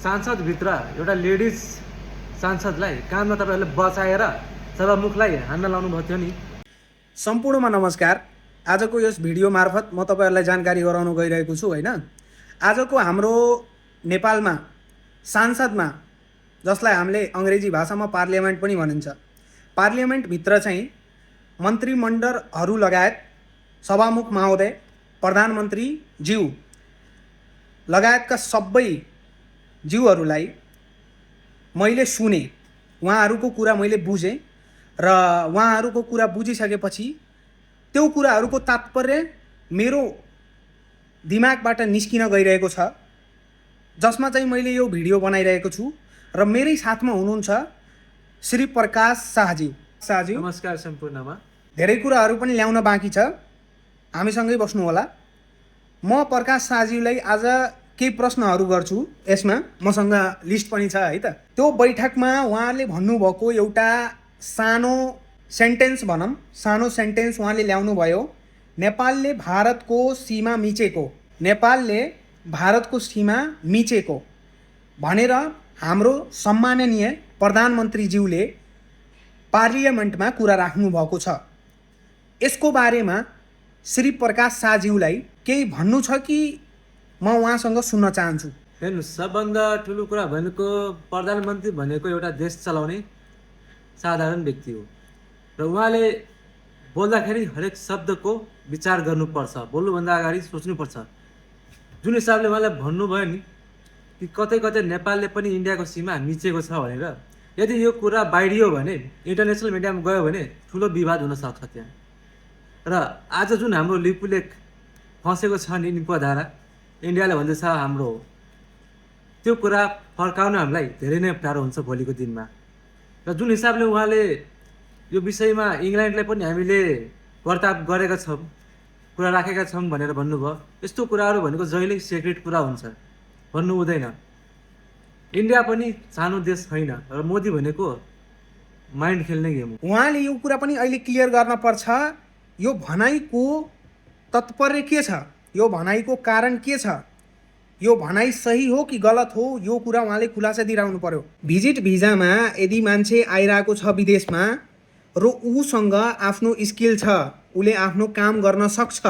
सांसदभित्र एउटा लेडिज सांसदलाई काममा तपाईँहरूले बचाएर सभामुखलाई हान्न लाउनु भएको थियो नि। सम्पूर्णमा नमस्कार। आजको यस भिडियो मार्फत म तपाईहरुलाई जानकारी गराउन गइरहेको छु हैन। आजको हाम्रो नेपालमा सांसदमा जसलाई हामीले अंग्रेजी भाषामा पार्लियामेन्ट पनि भनिन्छ, पार्लियामेन्ट भित्र चाहिँ मन्त्रीमण्डलहरू लगायत सभामुख महोदय, प्रधानमन्त्री ज्यू लगायतका सबै ज्यूहरूलाई मैले सुने, उहाँहरूको कुरा मैले बुझेँ र उहाँहरूको कुरा बुझिसकेपछि त्यो कुराहरूको तात्पर्य मेरो दिमागबाट निस्किन गइरहेको छ, जसमा चाहिँ मैले यो भिडियो बनाइरहेको छु। र मेरै साथमा हुनुहुन्छ श्री प्रकाश शाहजी। शाहजी नमस्कार। सम्पूर्णमा धेरै कुराहरू पनि ल्याउन बाँकी छ, हामीसँगै बस्नु होला। म प्रकाश शाहजीलाई आज केही प्रश्नहरू गर्छु। यसमा मसँग लिस्ट पनि छ है त। त्यो बैठकमा उहाँले भन्नुभएको एउटा सानो सेन्टेन्स भनौँ, सानो सेन्टेन्स उहाँले ल्याउनु भयो, नेपालले भारतको सीमा मिचेको, नेपालले भारतको सीमा मिचेको भनेर हाम्रो सम्माननीय प्रधानमन्त्रीज्यूले पार्लियामेन्टमा कुरा राख्नु भएको छ। यसको बारेमा श्री प्रकाश शाहज्यूलाई केही भन्नु छ कि म उहाँसँग सुन्न चाहन्छु। हेर्नु, सबभन्दा ठुलो कुरा भनेको प्रधानमन्त्री भनेको एउटा देश चलाउने साधारण व्यक्ति हो र उहाँले बोल्दाखेरि हरेक शब्दको विचार गर्नुपर्छ, बोल्नुभन्दा अगाडि सोच्नुपर्छ। जुन हिसाबले उहाँले भन्नुभयो नि कि कतै कतै नेपालले पनि इन्डियाको सीमा मिचेको छ भनेर, यदि यो कुरा बाहिरियो भने, इन्टरनेसनल मिडियामा गयो भने ठुलो विवाद हुनसक्छ त्यहाँ। र आज जुन हाम्रो लिपुलेख फँसेको छ नि, निपधारा इन्डियाले भन्दैछ हाम्रो हो, त्यो कुरा फर्काउन हामीलाई धेरै नै अप्ठ्यारो हुन्छ भोलिको दिनमा। र जुन हिसाबले उहाँले यो विषयमा इङ्ल्यान्डलाई पनि हामीले वार्ता गरेका छौँ, कुरा राखेका छौँ भनेर भन्नुभयो। यस्तो कुराहरू भनेको जहिल्यै सिक्रेट कुरा हुन्छ, भन्नु हुँदैन। इन्डिया पनि सानो देश छैन र मोदी भनेको माइन्ड खेल्ने गेम हो। उहाँले यो कुरा पनि अहिले क्लियर गर्न पर्छ, यो भनाइको तात्पर्य के छ, यो भनाइको कारण के छ, यो भनाइ सही हो कि गलत हो, यो कुरा उहाँले खुलासा दिइराख्नु पर्यो। भिजिट भिजामा यदि मान्छे आइरहेको छ विदेशमा र उसँग आफ्नो स्किल छ, उसले आफ्नो काम गर्न सक्छ,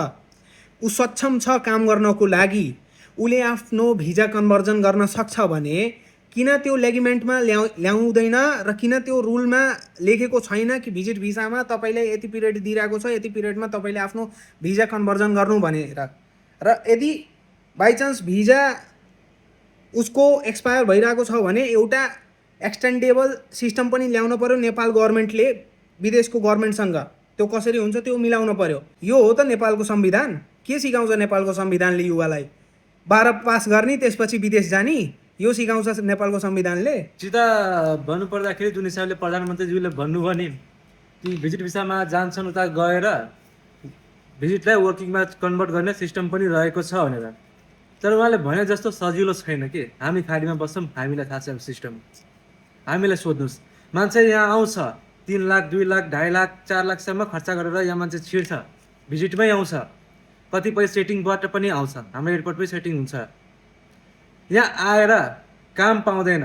ऊ सक्षम छ काम गर्नको लागि, उसले आफ्नो भिजा कन्भर्जन गर्न सक्छ भने किन त्यो लेगिमेन्टमा ल्याउँदैन र किन त्यो रुलमा लेखेको छैन कि भिजिट भिजामा तपाईँले यति पिरियड दिइरहेको छ, यति पिरियडमा तपाईँले आफ्नो भिजा कन्भर्जन गर्नु भनेर। र यदि बाइचान्स भिजा उसको एक्सपायर भइरहेको छ भने एउटा एक्सटेन्डेबल सिस्टम पनि ल्याउनु पर्यो नेपाल गभर्मेन्टले विदेशको गभर्मेन्टसँग। त्यो कसरी हुन्छ त्यो मिलाउनु पर्यो। यो हो त नेपालको संविधान। के सिकाउँछ नेपालको संविधानले युवालाई? 12 पास गर्ने त्यसपछि विदेश जाने, यो सिकाउँछ नेपालको संविधानले। सिधा भन्नुपर्दाखेरि जुन हिसाबले प्रधानमन्त्रीज्यूले भन्नुभयो नि कि भिजिट भिसामा जान्छन्, उता गएर भिजिटलाई वर्किङमा कन्भर्ट गर्ने सिस्टम पनि रहेको छ भनेर, तर उहाँले भने जस्तो सजिलो छैन कि हामी खाडीमा बस्छौँ, हामीलाई थाहा छ सिस्टम। हामीलाई सोध्नुहोस्, मान्छे यहाँ आउँछ 3 लाख 2 लाख 2.5 लाख 4 लाखसम्म खर्च गरेर यहाँ मान्छे छिर्छ, भिजिटमै आउँछ, कतिपय सेटिङबाट पनि आउँछ, हाम्रो एयरपोर्टमै सेटिङ हुन्छ। यहाँ आएर काम पाउँदैन,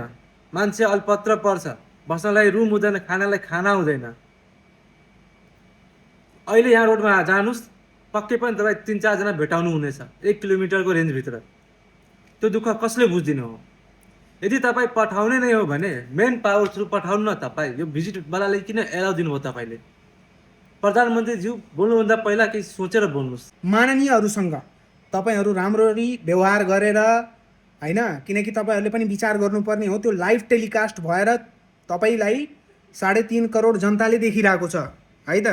मान्छे अल्पत्र पर्छ, बस्नलाई रुम हुँदैन, खानालाई खाना हुँदैन। अहिले यहाँ रोडमा जानुहोस्, पक्कै पनि तपाईँ 3-4 जना भेटाउनु हुनेछ 1 किलोमिटरको रेन्जभित्र। त्यो दुःख कसले बुझ्दिनु हो? यदि तपाईँ पठाउने नै हो भने मेन पावर थ्रु पठाउनु न। तपाईँ यो भिजिटवालाले किन एलाउ दिनुभयो? तपाईँले प्रधानमन्त्रीज्यू बोल्नुभन्दा पहिला केही सोचेर बोल्नुहोस्। माननीयहरूसँग तपाईँहरू राम्ररी व्यवहार गरेर हैन, किनकि तपाईँहरूले पनि विचार गर्नुपर्ने हो। त्यो लाइभ टेलिकास्ट भएर तपाईँलाई 3.5 करोड जनताले देखिरहेको छ है त,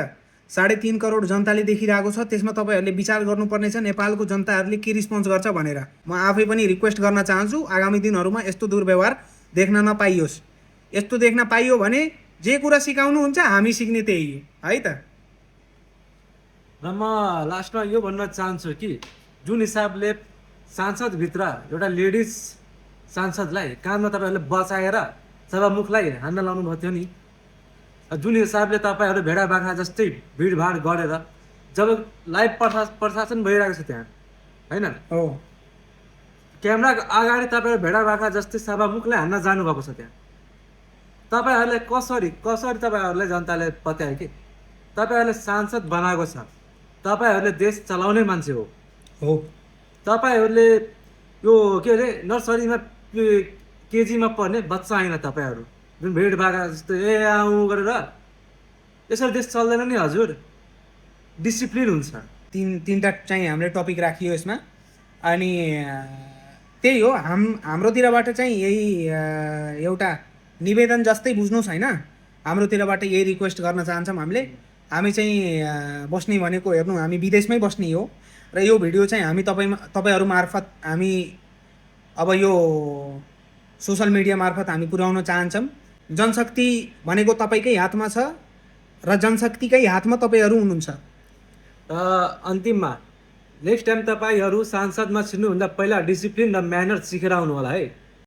3.5 करोड जनताले देखिरहेको छ। त्यसमा तपाईँहरूले विचार गर्नुपर्ने छ नेपालको जनताहरूले के रिस्पोन्स गर्छ भनेर। म आफै पनि रिक्वेस्ट गर्न चाहन्छु आगामी दिनहरूमा यस्तो दुर्व्यवहार देख्न नपाइयोस्। यस्तो देख्न पाइयो भने जे कुरा सिकाउनुहुन्छ हामी सिक्ने त्यही हो है त। र म लास्टमा यो भन्न चाहन्छु कि जुन हिसाबले सांसदभित्र एउटा लेडिज सांसदलाई काममा तपाईँहरूले बचाएर सभामुखलाई हान्न लाउनु भएको थियो नि, जुन हिसाबले तपाईँहरू भेडा बाख्रा जस्तै भिडभाड गरेर जब लाइभ प्रशासन भइरहेको छ त्यहाँ होइन, क्यामेराको अगाडि तपाईँहरू भेडा बाख्रा जस्तै सभामुखलाई हान्न जानुभएको छ त्यहाँ। तपाईँहरूलाई कसरी कसरी तपाईँहरूलाई जनताले पत्यायो कि तपाईँहरूले सांसद बनाएको छ, तपाईँहरूले देश चलाउने मान्छे हो। तपाईँहरूले यो के अरे नर्सरीमा केजीमा पढ्ने बच्चा होइन तपाईँहरू, जुन भेड बाख्रा जस्तो ए आउँ गरेर यसरी देश चल्दैन नि हजुर। डिसिप्लिन हुन्छ। तीनवटा चाहिँ हामीले टपिक राखियो यसमा। अनि त्यही हो, हाम्रोतिरबाट चाहिँ यही एउटा निवेदन जस्तै बुझ्नुहोस् होइन। हाम्रोतिरबाट यही रिक्वेस्ट गर्न चाहन्छौँ हामी चाहिँ बस्ने भनेको हेर्नु, हामी विदेशमै बस्ने हो र यो भिडियो चाहिँ हामी तपाईँहरू मार्फत हामी अब यो सोसल मिडिया मार्फत हामी पुर्याउन चाहन्छौँ। जनशक्ति भनेको तपाईँकै हातमा छ र जनशक्तिकै हातमा तपाईँहरू हुनुहुन्छ। अन्तिममा नेक्स्ट टाइम तपाईँहरू सांसदमा छिर्नुभन्दा पहिला डिसिप्लिन र म्यानर सिकेर आउनु होला है।